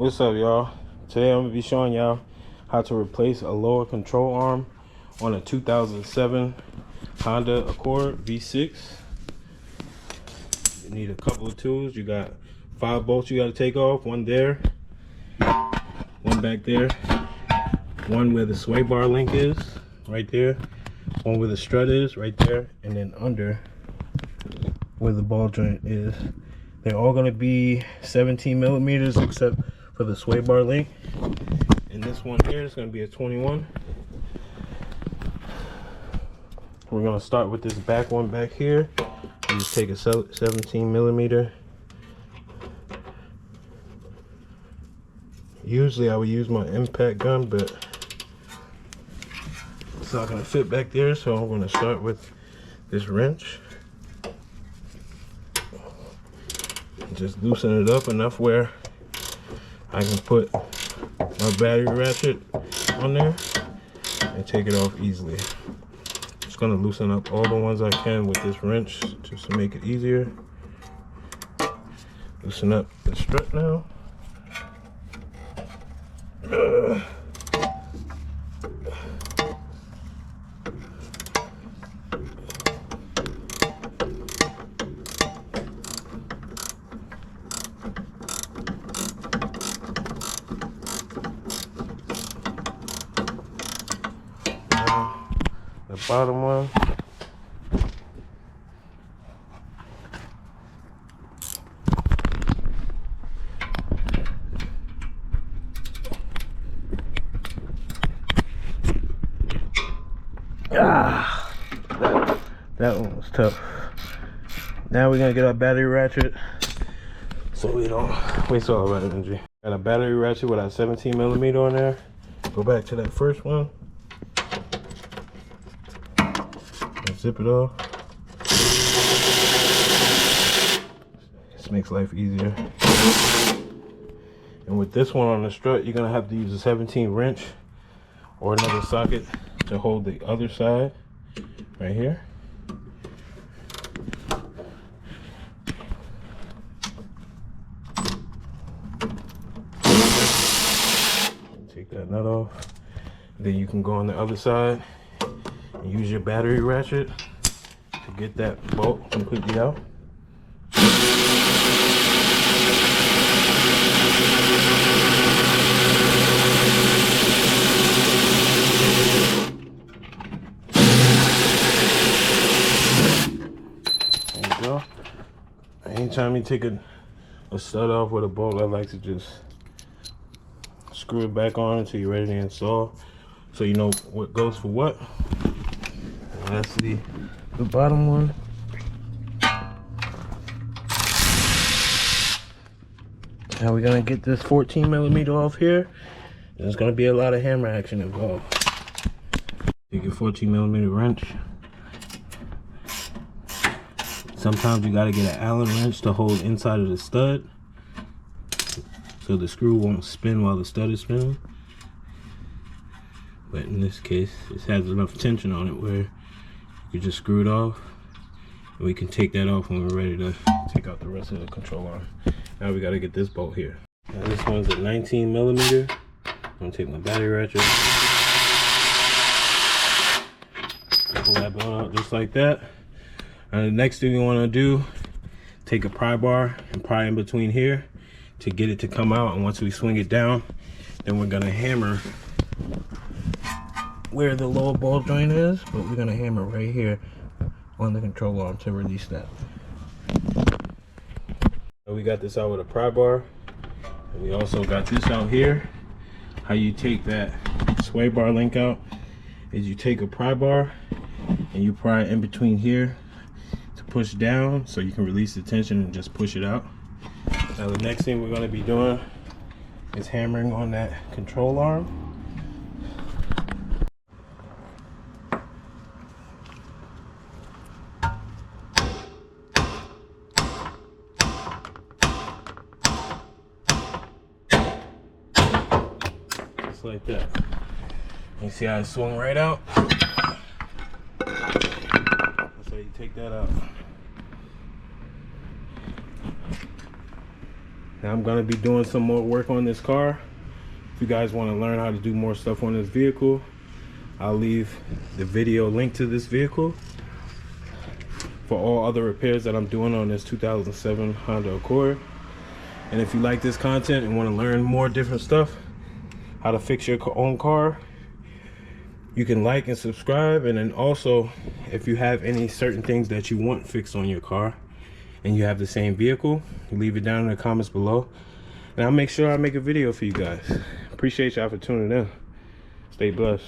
What's up, y'all? Today I'm gonna be showing y'all how to replace a lower control arm on a 2007 Honda Accord V6. You need a couple of tools. You got 5 bolts you got to take off. One there, one back there, one where the sway bar link is, right there, one where the strut is, right there, and then under where the ball joint is. They're all going to be 17 millimeters except for the sway bar link. And this one here is going to be a 21. We're going to start with this back one back here. You just take a 17 millimeter. Usually I would use my impact gun, but it's not going to fit back there, so I'm going to start with this wrench. Just loosen it up enough where I can put my battery ratchet on there and take it off easily. Just gonna loosen up all the ones I can with this wrench just to make it easier. Loosen up the strut now. The bottom one. That one was tough. Now we're gonna get our battery ratchet so we don't waste all of our energy. Got a battery ratchet with our 17 millimeter on there. Go back to that first one. Zip it off. This makes life easier. And with this one on the strut, you're gonna have to use a 17 wrench or another socket to hold the other side right here. Take that nut off. Then you can go on the other side and use your battery ratchet to get that bolt completely out. There you go. Anytime you take a stud off with a bolt, I like to just screw it back on until you're ready to install, so you know what goes for what. That's the bottom one. Now we're gonna get this 14 millimeter off here. There's gonna be a lot of hammer action involved. Take your 14 millimeter wrench. Sometimes you gotta get an Allen wrench to hold inside of the stud so the screw won't spin while the stud is spinning. But in this case, it has enough tension on it where you just screw it off, and we can take that off when we're ready to take out the rest of the control arm. Now we got to get this bolt here. Now this one's a 19 millimeter. I'm gonna take my battery ratchet, pull that bolt out just like that. And the next thing we want to do, take a pry bar and pry in between here to get it to come out. And once we swing it down, then we're gonna hammer where the lower ball joint is, but we're gonna hammer right here on the control arm to release that. We got this out with a pry bar, and we also got this out here. How you take that sway bar link out is you take a pry bar and you pry in between here to push down so you can release the tension and just push it out. Now the next thing we're gonna be doing is hammering on that control arm. Like that. You see how it swung right out? That's how you you take that out. Now I'm gonna be doing some more work on this car. If you guys want to learn how to do more stuff on this vehicle, I'll leave the video link to this vehicle for all other repairs that I'm doing on this 2007 Honda Accord. And if you like this content and want to learn more different stuff, how to fix your own car, you can like and subscribe. And then also, if you have any certain things that you want fixed on your car and you have the same vehicle, leave it down in the comments below, and I'll make sure I make a video for you guys. Appreciate y'all for tuning in. Stay blessed.